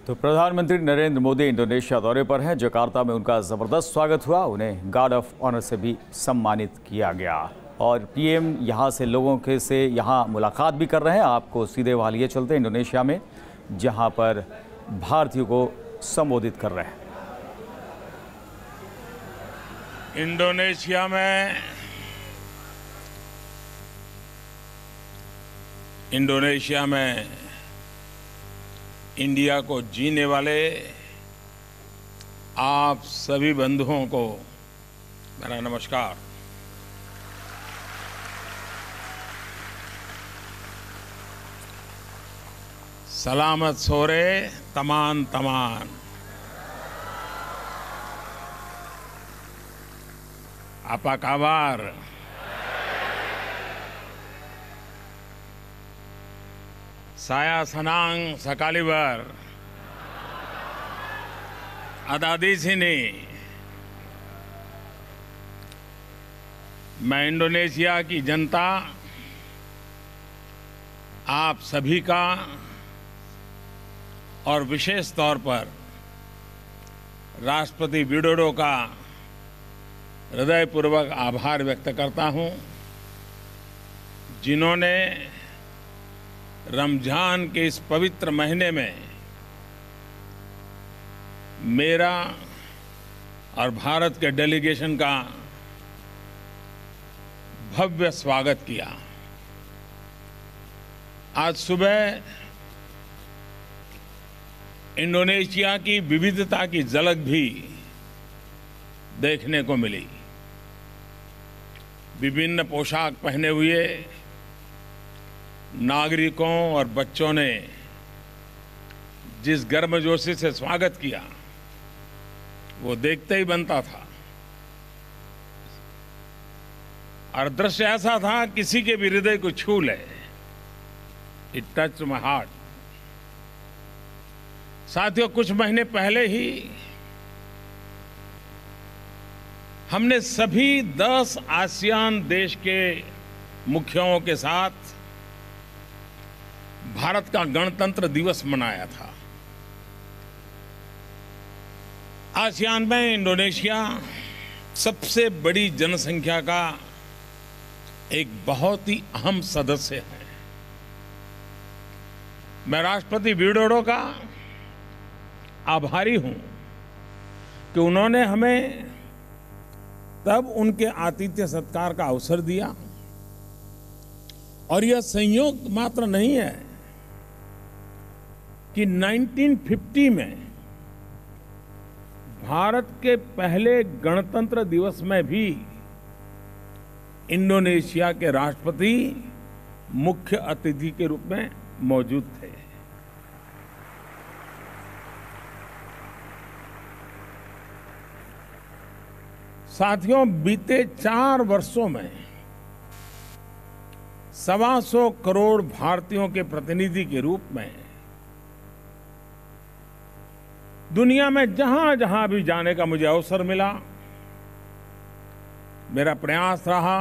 तो प्रधानमंत्री नरेंद्र मोदी इंडोनेशिया दौरे पर हैं। जकार्ता में उनका जबरदस्त स्वागत हुआ। उन्हें गार्ड ऑफ ऑनर से भी सम्मानित किया गया और पीएम यहां से लोगों के से यहां मुलाकात भी कर रहे हैं। आपको सीधे वहां लिए चलते हैं इंडोनेशिया में, जहां पर भारतीयों को संबोधित कर रहे हैं। इंडोनेशिया में इंडिया को जीने वाले आप सभी बंधुओं को मेरा नमस्कार। सलामत सोरे तमान तमान। आपा काबार। साया सनांग सकालीवर अदादी सिनी। मैं इंडोनेशिया की जनता आप सभी का और विशेष तौर पर राष्ट्रपति विडोडो का हृदयपूर्वक आभार व्यक्त करता हूं, जिन्होंने रमजान के इस पवित्र महीने में मेरा और भारत के डेलीगेशन का भव्य स्वागत किया। आज सुबह इंडोनेशिया की विविधता की झलक भी देखने को मिली। विभिन्न पोशाक पहने हुए नागरिकों और बच्चों ने जिस गर्मजोशी से स्वागत किया वो देखते ही बनता था और दृश्य ऐसा था किसी के भी हृदय को छू ले। It touch my heart. साथियों, कुछ महीने पहले ही हमने सभी 10 आसियान देश के मुखियाओं के साथ भारत का गणतंत्र दिवस मनाया था। आसियान में इंडोनेशिया सबसे बड़ी जनसंख्या का एक बहुत ही अहम सदस्य है। मैं राष्ट्रपति विडोडो का आभारी हूं कि उन्होंने हमें तब उनके आतिथ्य सत्कार का अवसर दिया और यह संयोग मात्र नहीं है कि 1950 में भारत के पहले गणतंत्र दिवस में भी इंडोनेशिया के राष्ट्रपति मुख्य अतिथि के रूप में मौजूद थे। साथियों, बीते 4 वर्षों में 125 करोड़ भारतीयों के प्रतिनिधि के रूप में दुनिया में जहां जहां भी जाने का मुझे अवसर मिला, मेरा प्रयास रहा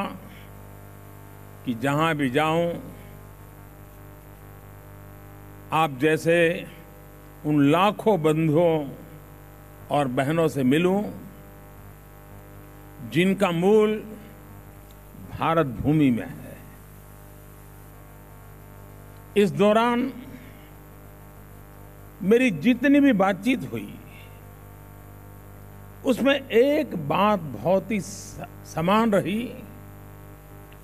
कि जहां भी जाऊं आप जैसे उन लाखों बंधुओं और बहनों से मिलूं जिनका मूल भारत भूमि में है। इस दौरान मेरी जितनी भी बातचीत हुई उसमें एक बात बहुत ही समान रही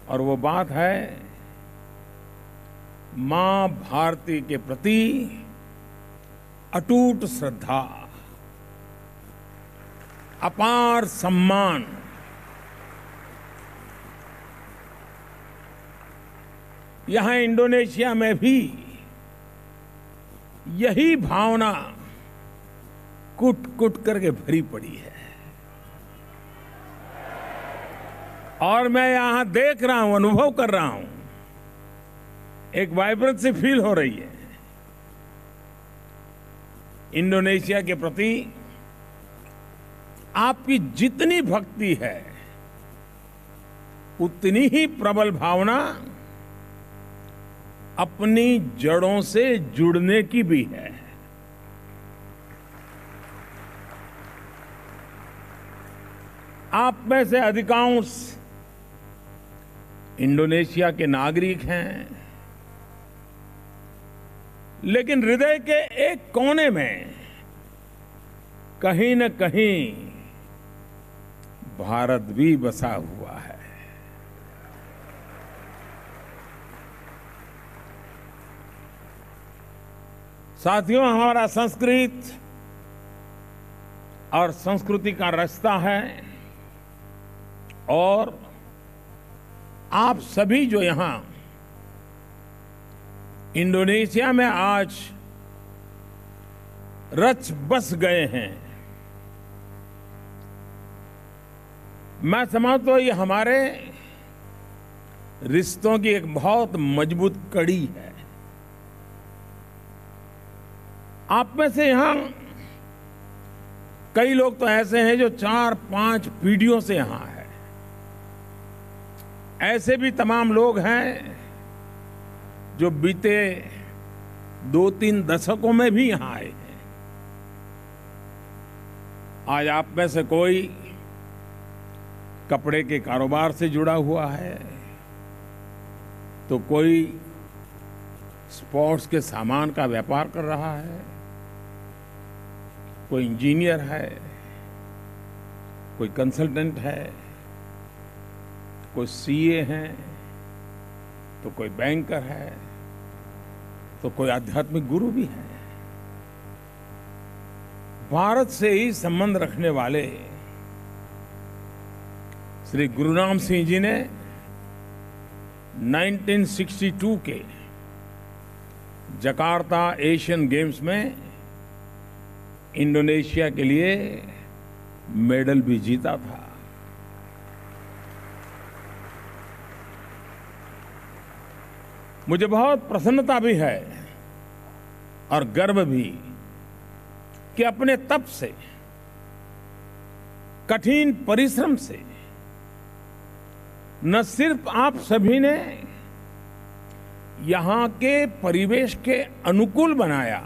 और वो बात है मां भारती के प्रति अटूट श्रद्धा, अपार सम्मान। यहां इंडोनेशिया में भी यही भावना कुट कुट करके भरी पड़ी है और मैं यहां देख रहा हूं, अनुभव कर रहा हूं, एक वाइब्रेंसी फील हो रही है। इंडोनेशिया के प्रति आपकी जितनी भक्ति है उतनी ही प्रबल भावना अपनी जड़ों से जुड़ने की भी है। आप में से अधिकांश इंडोनेशिया के नागरिक हैं, लेकिन हृदय के एक कोने में कहीं न कहीं भारत भी बसा हुआ है। साथियों, हमारा संस्कृत और संस्कृति का रास्ता है, और आप सभी जो यहां इंडोनेशिया में आज रच बस गए हैं, मैं समझता हूं ये हमारे रिश्तों की एक बहुत मजबूत कड़ी है। आप में से यहां कई लोग तो ऐसे हैं जो 4-5 पीढ़ियों से यहां है। ऐसे भी तमाम लोग हैं जो बीते 2-3 दशकों में भी यहां आए हैं। आज आप में से कोई कपड़े के कारोबार से जुड़ा हुआ है, तो कोई स्पोर्ट्स के सामान का व्यापार कर रहा है, कोई इंजीनियर है, कोई कंसल्टेंट है, कोई सीए है, तो कोई बैंकर है, तो कोई आध्यात्मिक गुरु भी है। भारत से ही संबंध रखने वाले श्री गुरु नानक सिंह जी ने 1962 के जकार्ता एशियन गेम्स में इंडोनेशिया के लिए मेडल भी जीता था। मुझे बहुत प्रसन्नता भी है और गर्व भी कि अपने तप से, कठिन परिश्रम से न सिर्फ आप सभी ने यहां के परिवेश के अनुकूल बनाया,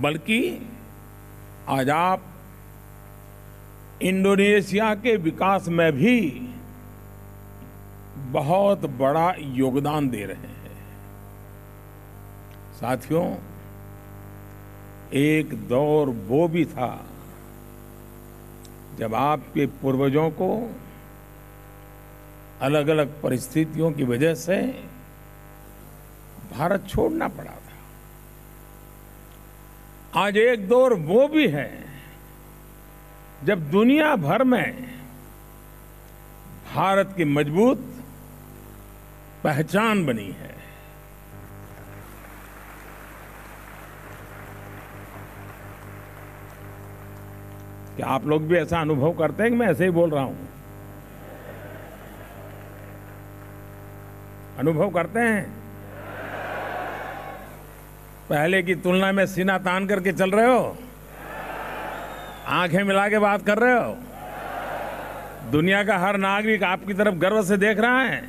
बल्कि आज आप इंडोनेशिया के विकास में भी बहुत बड़ा योगदान दे रहे हैं। साथियों, एक दौर वो भी था जब आपके पूर्वजों को अलग अलग परिस्थितियों की वजह से भारत छोड़ना पड़ा था। आज एक दौर वो भी है जब दुनिया भर में भारत की मजबूत पहचान बनी है। क्या आप लोग भी ऐसा अनुभव करते हैं कि मैं ऐसे ही बोल रहा हूं? अनुभव करते हैं? पहले की तुलना में सीना तान करके चल रहे हो? आंखें मिला के बात कर रहे हो? दुनिया का हर नागरिक आपकी तरफ गर्व से देख रहा है?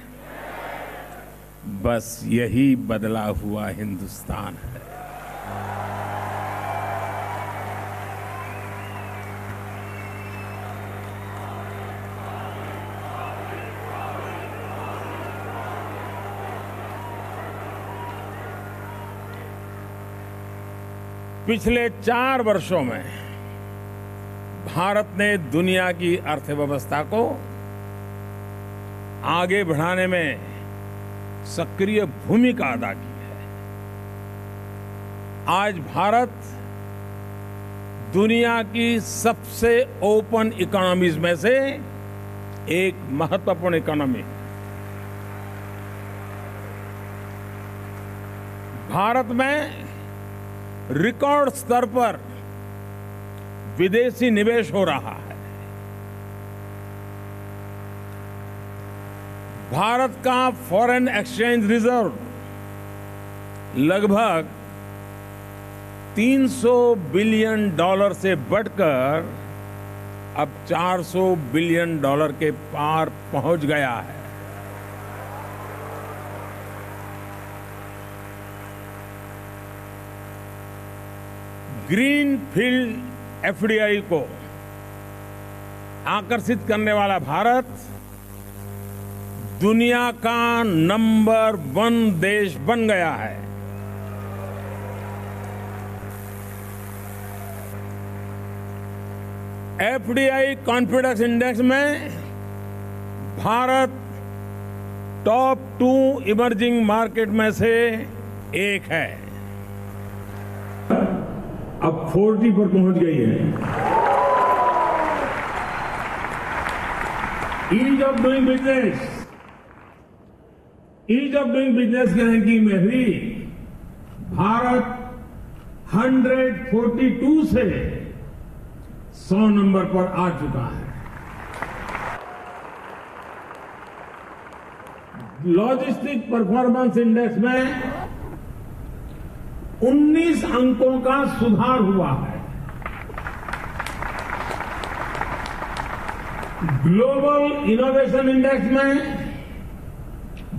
बस यही बदला हुआ हिंदुस्तान है। पिछले 4 वर्षों में भारत ने दुनिया की अर्थव्यवस्था को आगे बढ़ाने में सक्रिय भूमिका अदा की है। आज भारत दुनिया की सबसे ओपन इकोनॉमीज में से एक महत्वपूर्ण इकोनॉमी है। भारत में रिकॉर्ड स्तर पर विदेशी निवेश हो रहा है। भारत का फॉरेन एक्सचेंज रिजर्व लगभग $300 बिलियन से बढ़कर अब $400 बिलियन के पार पहुंच गया है। ग्रीन फील्ड एफडीआई को आकर्षित करने वाला भारत दुनिया का नंबर 1 देश बन गया है। एफडीआई कॉन्फिडेंस इंडेक्स में भारत टॉप 2 इमर्जिंग मार्केट में से एक है। अब 40 पर पहुंच गई है। ईज ऑफ डूइंग बिजनेस की रैंकिंग में भी भारत 142 से 100 नंबर पर आ चुका है। लॉजिस्टिक परफॉर्मेंस इंडेक्स में 19 अंकों का सुधार हुआ है। ग्लोबल इनोवेशन इंडेक्स में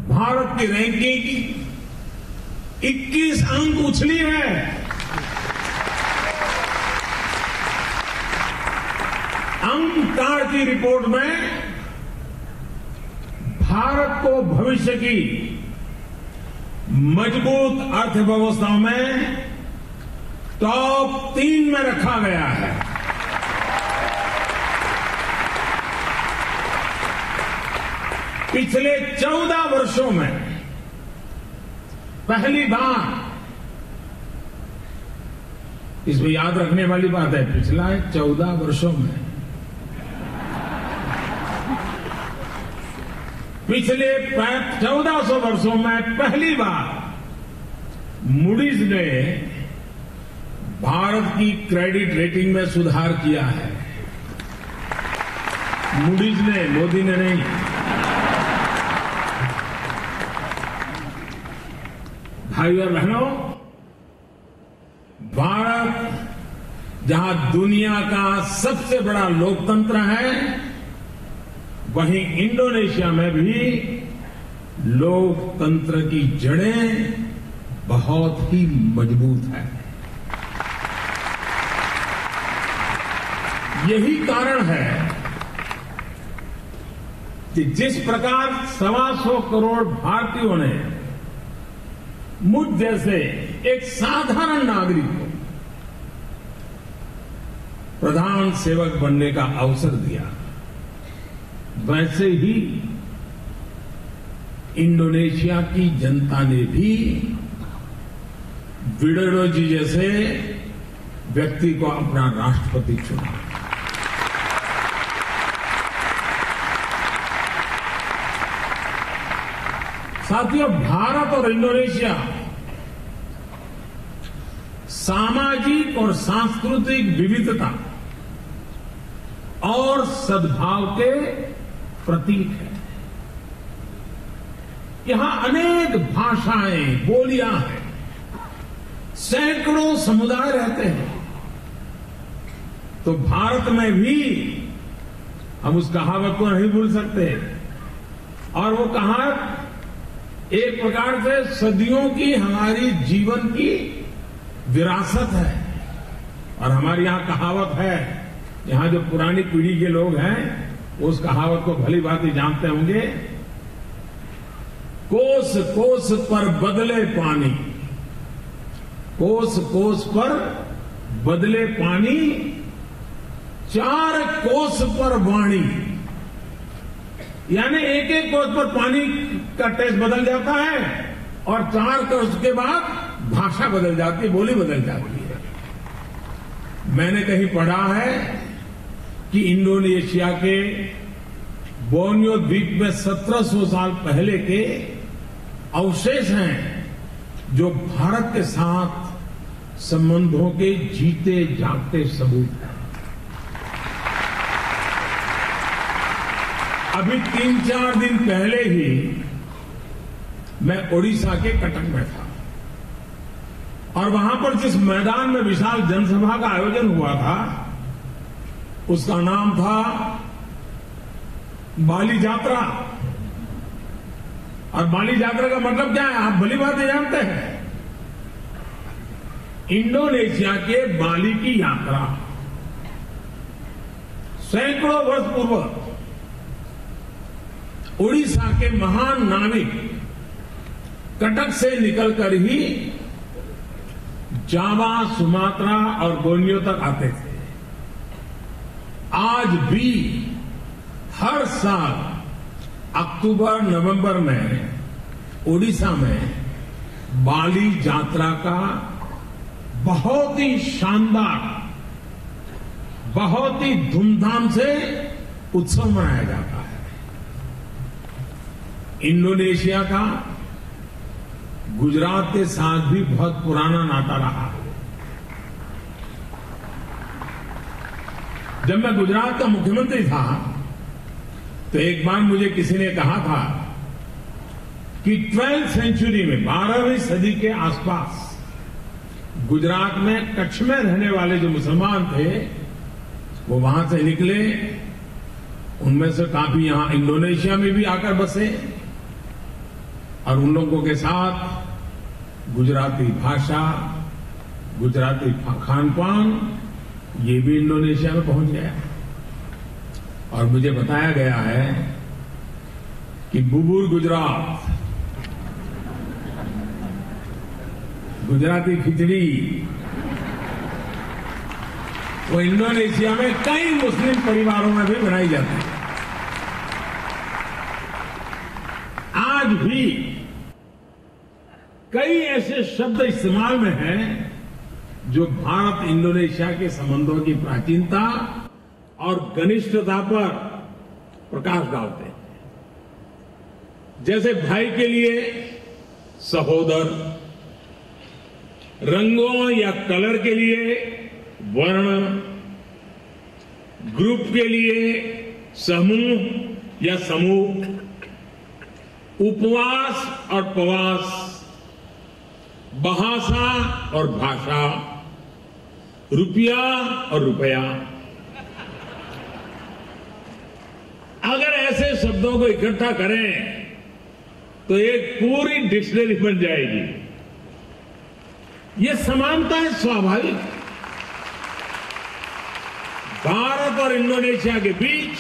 भारत की रैंकिंग 21 अंक उछली है। अंकटार की रिपोर्ट में भारत को भविष्य की मजबूत अर्थव्यवस्था में टॉप 3 में रखा गया है। पिछले 14 वर्षों में पहली बार, इसमें याद रखने वाली बात है, पिछला 14 वर्षों में, पिछले 1400 वर्षों में पहली बार मूडीज ने भारत की क्रेडिट रेटिंग में सुधार किया है। मूडीज ने, मोदी ने नहीं। भाई और बहनों, भारत जहां दुनिया का सबसे बड़ा लोकतंत्र है, वहीं इंडोनेशिया में भी लोकतंत्र की जड़ें बहुत ही मजबूत है। यही कारण है कि जिस प्रकार 125 करोड़ भारतीयों ने मुझ जैसे एक साधारण नागरिक को प्रधान सेवक बनने का अवसर दिया, वैसे ही इंडोनेशिया की जनता ने भी विडोडो जी जैसे व्यक्ति को अपना राष्ट्रपति चुना। साथियों, भारत और इंडोनेशिया सामाजिक और सांस्कृतिक विविधता और सद्भाव के प्रतीक है। यहां अनेक भाषाएं, बोलियां हैं, सैकड़ों समुदाय रहते हैं। तो भारत में भी हम उस कहावत को नहीं भूल सकते, और वो कहावत एक प्रकार से सदियों की हमारी जीवन की विरासत है। और हमारे यहां कहावत है, यहां जो पुरानी पीढ़ी के लोग हैं उस कहावत को भली भांति जानते होंगे, कोस कोस पर बदले पानी, कोस कोस पर बदले पानी, 4 कोस पर वाणी। यानी एक एक कोस पर पानी का टेस्ट बदल जाता है और 4 कोस के बाद भाषा बदल जाती है, बोली बदल जाती है। मैंने कहीं पढ़ा है कि इंडोनेशिया के बोर्नियो द्वीप में 1700 साल पहले के अवशेष हैं जो भारत के साथ संबंधों के जीते जागते सबूत हैं। अभी 3-4 दिन पहले ही मैं ओडिशा के कटक में था, और वहां पर जिस मैदान में विशाल जनसभा का आयोजन हुआ था उसका नाम था बाली यात्रा। और बाली यात्रा का मतलब क्या है, आप भली बात जानते हैं। इंडोनेशिया के बाली की यात्रा सैकड़ों वर्ष पूर्व उड़ीसा के महान नाविक कटक से निकलकर ही जावा, सुमात्रा और बोर्नियो तक आते थे। आज भी हर साल अक्टूबर नवंबर में उड़ीसा में बाली यात्रा का बहुत ही शानदार, बहुत ही धूमधाम से उत्सव मनाया जाता है। इंडोनेशिया का गुजरात के साथ भी बहुत पुराना नाता रहा है। जब मैं गुजरात का मुख्यमंत्री था तो एक बार मुझे किसी ने कहा था कि 12वीं सेंचुरी में, 12वीं सदी के आसपास गुजरात में कच्छ में रहने वाले जो मुसलमान थे वो वहां से निकले, उनमें से काफी यहां इंडोनेशिया में भी आकर बसे और उन लोगों के साथ गुजराती भाषा, गुजराती खान पान ये भी इंडोनेशिया में पहुंच गया। और मुझे बताया गया है कि बुबुर गुजरात, गुजराती खिचड़ी, वो इंडोनेशिया में कई मुस्लिम परिवारों में भी बनाई जाती है। आज भी कई ऐसे शब्द इस्तेमाल में हैं जो भारत इंडोनेशिया के संबंधों की प्राचीनता और घनिष्ठता पर प्रकाश डालते हैं। जैसे भाई के लिए सहोदर, रंगों या कलर के लिए वर्ण, ग्रुप के लिए समूह या समूह, उपवास और प्रवास, भाषा और भाषा, रुपया और रुपया। अगर ऐसे शब्दों को इकट्ठा करें तो एक पूरी डिक्शनरी बन जाएगी। ये समानता है स्वाभाविक। भारत और इंडोनेशिया के बीच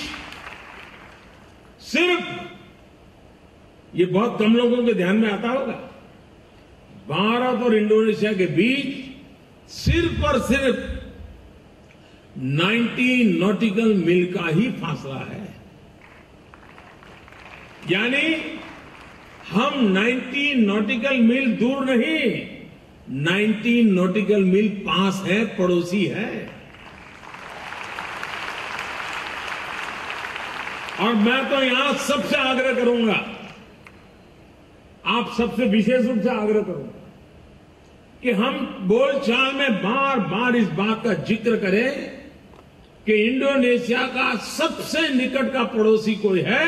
सिर्फ, ये बहुत कम लोगों के ध्यान में आता होगा, भारत और इंडोनेशिया के बीच सिर्फ और सिर्फ 90 नॉटिकल मील का ही फासला है। यानी हम 90 नॉटिकल मील दूर नहीं, 90 नॉटिकल मील पास है, पड़ोसी है। और मैं तो यहां सबसे आग्रह करूंगा, आप सबसे विशेष रूप से आग्रह करूंगा कि हम बोलचाल में बार बार इस बात का जिक्र करें कि इंडोनेशिया का सबसे निकट का पड़ोसी कोई है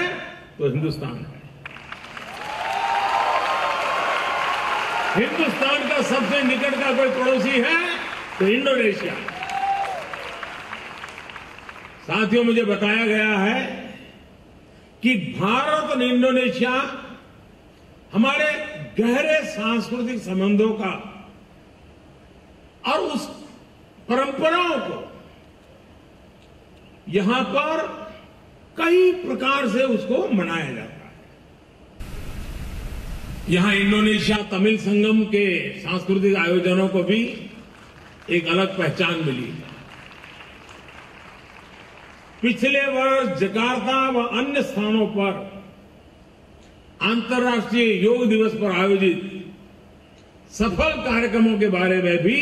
तो हिंदुस्तान है। हिंदुस्तान का सबसे निकट का कोई पड़ोसी है तो इंडोनेशिया। साथियों, मुझे बताया गया है कि भारत और इंडोनेशिया हमारे गहरे सांस्कृतिक संबंधों का और उस परंपराओं को यहां पर कई प्रकार से उसको मनाया जाता है। यहां इंडोनेशिया तमिल संगम के सांस्कृतिक आयोजनों को भी एक अलग पहचान मिली है। पिछले वर्ष जकार्ता व अन्य स्थानों पर अंतर्राष्ट्रीय योग दिवस पर आयोजित सफल कार्यक्रमों के बारे में भी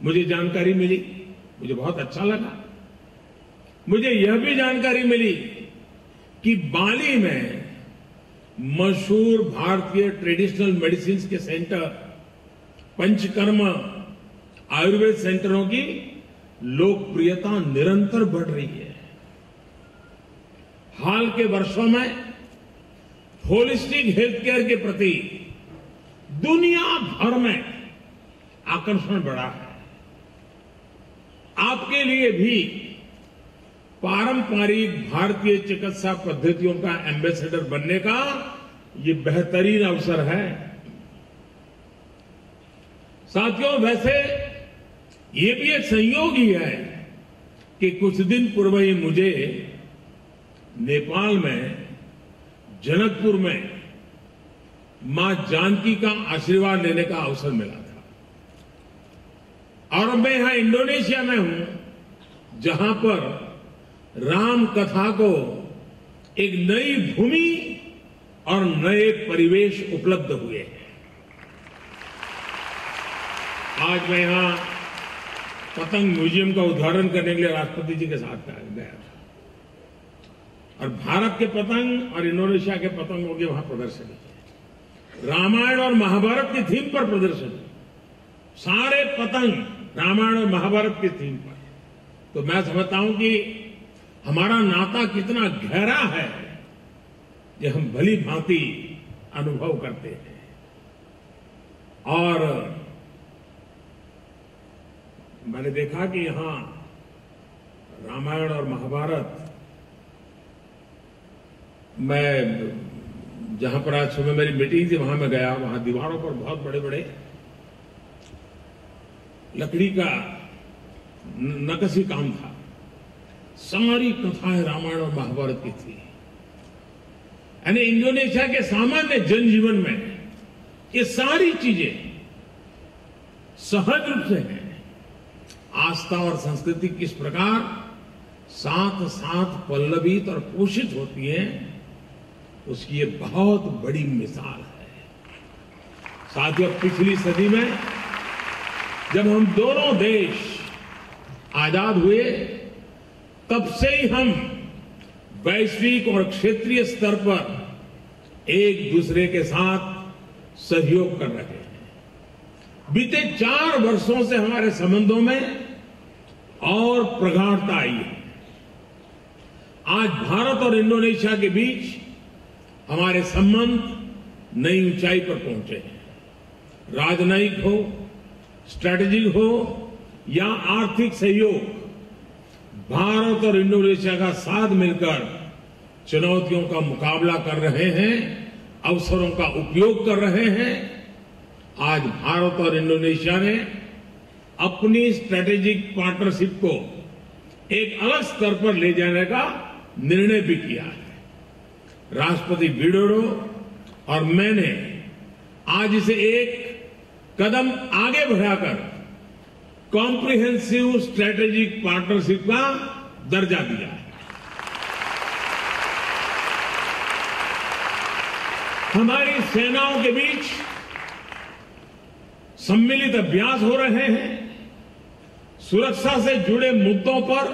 मुझे जानकारी मिली। मुझे बहुत अच्छा लगा। मुझे यह भी जानकारी मिली कि बाली में मशहूर भारतीय ट्रेडिशनल मेडिसिन के सेंटर, पंचकर्म आयुर्वेद सेंटरों की लोकप्रियता निरंतर बढ़ रही है। हाल के वर्षों में होलिस्टिक हेल्थ केयर के प्रति दुनिया भर में आकर्षण बढ़ा है। आपके लिए भी पारंपरिक भारतीय चिकित्सा पद्धतियों का एम्बेसडर बनने का ये बेहतरीन अवसर है। साथियों, वैसे ये भी एक संयोग ही है कि कुछ दिन पूर्व ही मुझे नेपाल में जनकपुर में मां जानकी का आशीर्वाद लेने का अवसर मिला था। और मैं यहां इंडोनेशिया में हूं, जहां पर राम कथा को एक नई भूमि और नए परिवेश उपलब्ध हुए हैं। आज मैं यहां पतंग म्यूजियम का उद्घाटन करने के लिए राष्ट्रपति जी के साथ गया था, और भारत के पतंग और इंडोनेशिया के पतंगों की वहां प्रदर्शनी है। रामायण और महाभारत की थीम पर प्रदर्शनी, सारे पतंग रामायण और महाभारत की थीम पर। तो मैं समझता हूं कि हमारा नाता कितना गहरा है, ये हम भली भांति अनुभव करते हैं। और मैंने देखा कि यहां रामायण और महाभारत, मैं जहां पर आज सुबह मेरी मीटिंग थी वहां मैं गया, वहां दीवारों पर बहुत बड़े बड़े लकड़ी का नक्काशी काम था। सारी कथाएं रामायण और महाभारत की थी। यानी इंडोनेशिया के सामान्य जनजीवन में ये सारी चीजें सहज रूप से हैं। आस्था और संस्कृति किस प्रकार साथ साथ पल्लवित और पोषित होती है, उसकी ये बहुत बड़ी मिसाल है। साथियों, पिछली सदी में जब हम दोनों देश आजाद हुए, तब से ही हम वैश्विक और क्षेत्रीय स्तर पर एक दूसरे के साथ सहयोग कर रहे हैं। बीते 4 वर्षों से हमारे संबंधों में और प्रगाढ़ता आई है। आज भारत और इंडोनेशिया के बीच हमारे संबंध नई ऊंचाई पर पहुंचे हैं। राजनयिक हो, स्ट्रैटेजिक हो या आर्थिक सहयोग, भारत और इंडोनेशिया का साथ मिलकर चुनौतियों का मुकाबला कर रहे हैं, अवसरों का उपयोग कर रहे हैं। आज भारत और इंडोनेशिया ने अपनी स्ट्रैटेजिक पार्टनरशिप को एक अलग स्तर पर ले जाने का निर्णय भी किया है। राष्ट्रपति विडोडो और मैंने आज इसे एक कदम आगे बढ़ाकर कॉम्प्रिहेंसिव स्ट्रैटेजिक पार्टनरशिप का दर्जा दिया है। हमारी सेनाओं के बीच सम्मिलित अभ्यास हो रहे हैं। सुरक्षा से जुड़े मुद्दों पर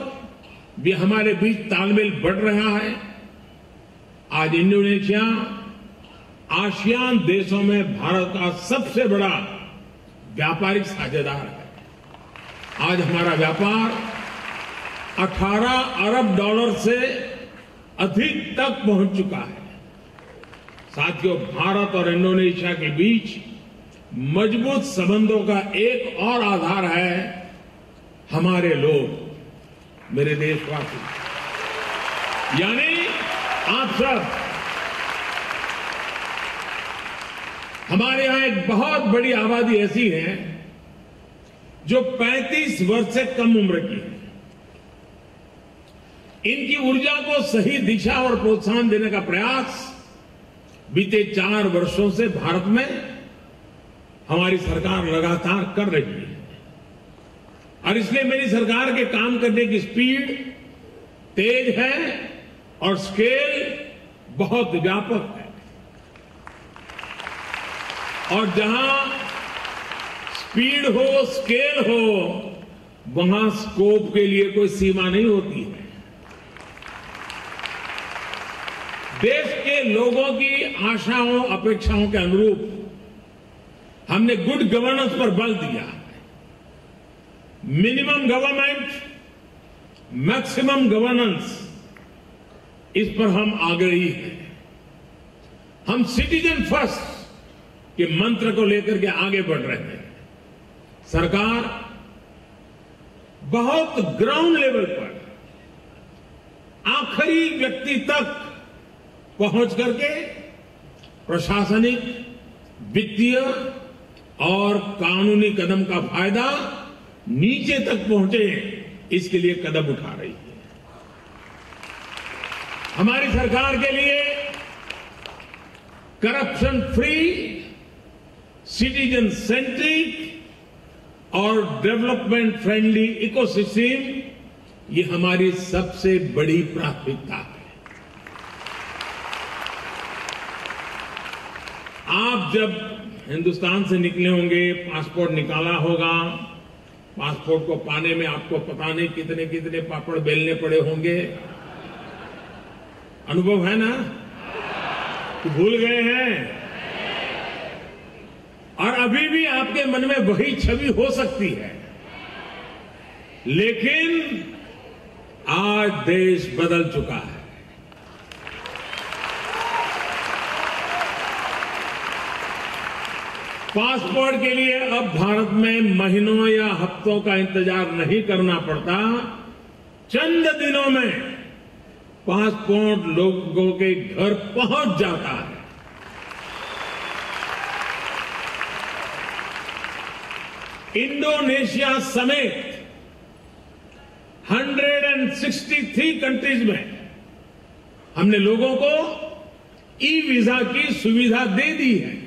भी हमारे बीच तालमेल बढ़ रहा है। आज इंडोनेशिया आसियान देशों में भारत का सबसे बड़ा व्यापारिक साझेदार है। आज हमारा व्यापार 18 अरब डॉलर से अधिक तक पहुंच चुका है। साथियों, भारत और इंडोनेशिया के बीच मजबूत संबंधों का एक और आधार है हमारे लोग, मेरे देशवासी, यानी आप सब। हमारे यहां एक बहुत बड़ी आबादी ऐसी है जो 35 वर्ष से कम उम्र की है। इनकी ऊर्जा को सही दिशा और प्रोत्साहन देने का प्रयास बीते 4 वर्षों से भारत में हमारी सरकार लगातार कर रही है। और इसलिए मेरी सरकार के काम करने की स्पीड तेज है और स्केल बहुत व्यापक है। और जहां स्पीड हो, स्केल हो, वहां स्कोप के लिए कोई सीमा नहीं होती है। देश के लोगों की आशाओं, अपेक्षाओं के अनुरूप हमने गुड गवर्नेंस पर बल दिया। मिनिमम गवर्नमेंट, मैक्सिमम गवर्नेंस, इस पर हम आग्रही हैं। हम सिटीजन फर्स्ट के मंत्र को लेकर के आगे बढ़ रहे हैं। सरकार बहुत ग्राउंड लेवल पर आखिरी व्यक्ति तक पहुंच करके प्रशासनिक, वित्तीय और कानूनी कदम का फायदा नीचे तक पहुंचे, इसके लिए कदम उठा रही है। हमारी सरकार के लिए करप्शन फ्री, सिटीजन सेंट्रिक और डेवलपमेंट फ्रेंडली इकोसिस्टम ये हमारी सबसे बड़ी प्राथमिकता है। आप जब हिंदुस्तान से निकले होंगे, पासपोर्ट निकाला होगा, पासपोर्ट को पाने में आपको पता नहीं कितने कितने पापड़ बेलने पड़े होंगे। अनुभव है ना? तो भूल गए हैं? और अभी भी आपके मन में वही छवि हो सकती है, लेकिन आज देश बदल चुका है। पासपोर्ट के लिए अब भारत में महीनों या हफ्तों का इंतजार नहीं करना पड़ता। चंद दिनों में पासपोर्ट लोगों के घर पहुंच जाता है। इंडोनेशिया समेत 163 कंट्रीज में हमने लोगों को ई वीजा की सुविधा दे दी है।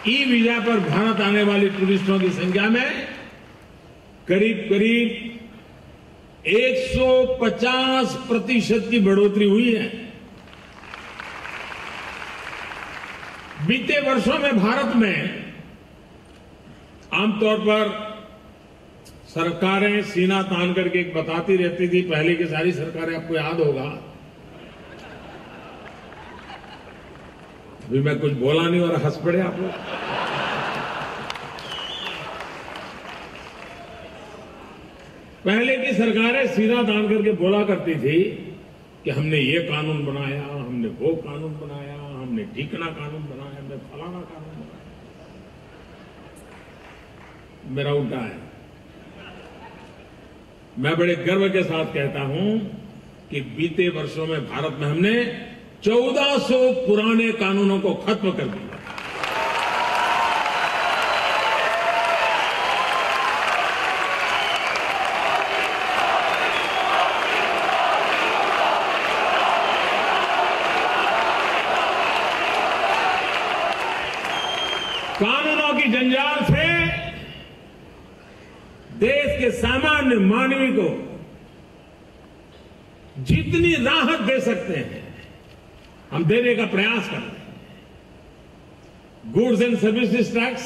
ई वीजा पर भारत आने वाले टूरिस्टों की संख्या में करीब 150% की बढ़ोतरी हुई है। बीते वर्षों में भारत में आमतौर पर सरकारें सीना तान करके एक बताती रहती थी, पहले की सारी सरकारें आपको याद होगा। अभी मैं कुछ बोला नहीं और हंस पड़े आप लोग। पहले की सरकारें सीना तान करके बोला करती थी कि हमने ये कानून बनाया, हमने वो कानून बनाया, हमने ढीकना कानून बनाया, हमने फलाना कानून बनाया। मेरा उल्टा है। मैं बड़े गर्व के साथ कहता हूं कि बीते वर्षों में भारत में हमने 1400 पुराने कानूनों को खत्म कर दिया। कानूनों की जंजाल से देश के सामान्य मानवी को जितनी राहत दे सकते हैं हम देने का प्रयास कर रहे हैं। Goods and services tax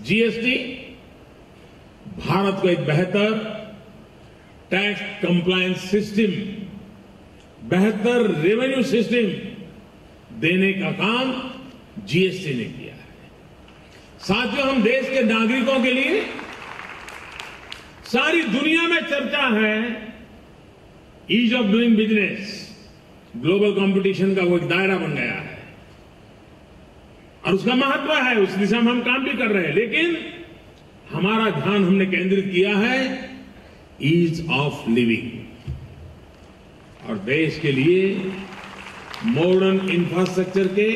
GST Bharat को एक बेहतर टैक्स कंप्लायंस सिस्टम, बेहतर रेवेन्यू सिस्टम देने का काम जीएसटी ने किया है। साथियों, हम देश के नागरिकों के लिए सारी दुनिया में चर्चा है ease of doing business, global competition का वो एक दायरा बन गया है और उसका महत्व है, उस दिशा में हम काम भी कर रहे हैं। लेकिन हमारा ध्यान हमने केंद्रित किया है ईज ऑफ लिविंग, और देश के लिए मॉडर्न इंफ्रास्ट्रक्चर के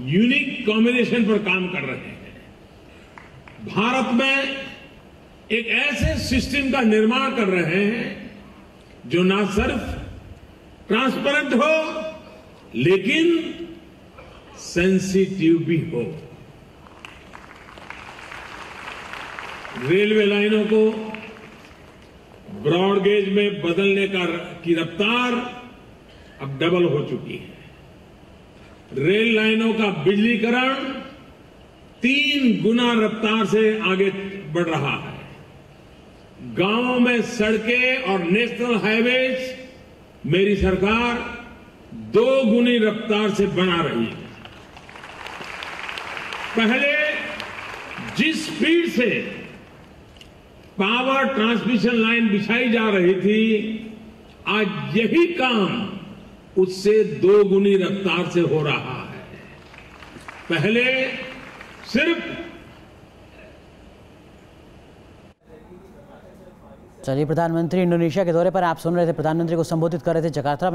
यूनिक कॉम्बिनेशन पर काम कर रहे हैं। भारत में एक ऐसे सिस्टम का निर्माण कर रहे हैं जो ना सिर्फ ट्रांसपेरेंट हो लेकिन सेंसिटिव भी हो। रेलवे लाइनों को ब्रॉड गेज में बदलने की रफ्तार अब डबल हो चुकी है। रेल लाइनों का बिजलीकरण 3 गुना रफ्तार से आगे बढ़ रहा है। गांवों में सड़कें और नेशनल हाईवेज मेरी सरकार 2 गुनी रफ्तार से बना रही है। पहले जिस स्पीड से पावर ट्रांसमिशन लाइन बिछाई जा रही थी, आज यही काम उससे 2 गुनी रफ्तार से हो रहा है। पहले सिर्फ चलिए, प्रधानमंत्री इंडोनेशिया के दौरे पर आप सुन रहे थे, प्रधानमंत्री को संबोधित कर रहे थे जकार्ता में।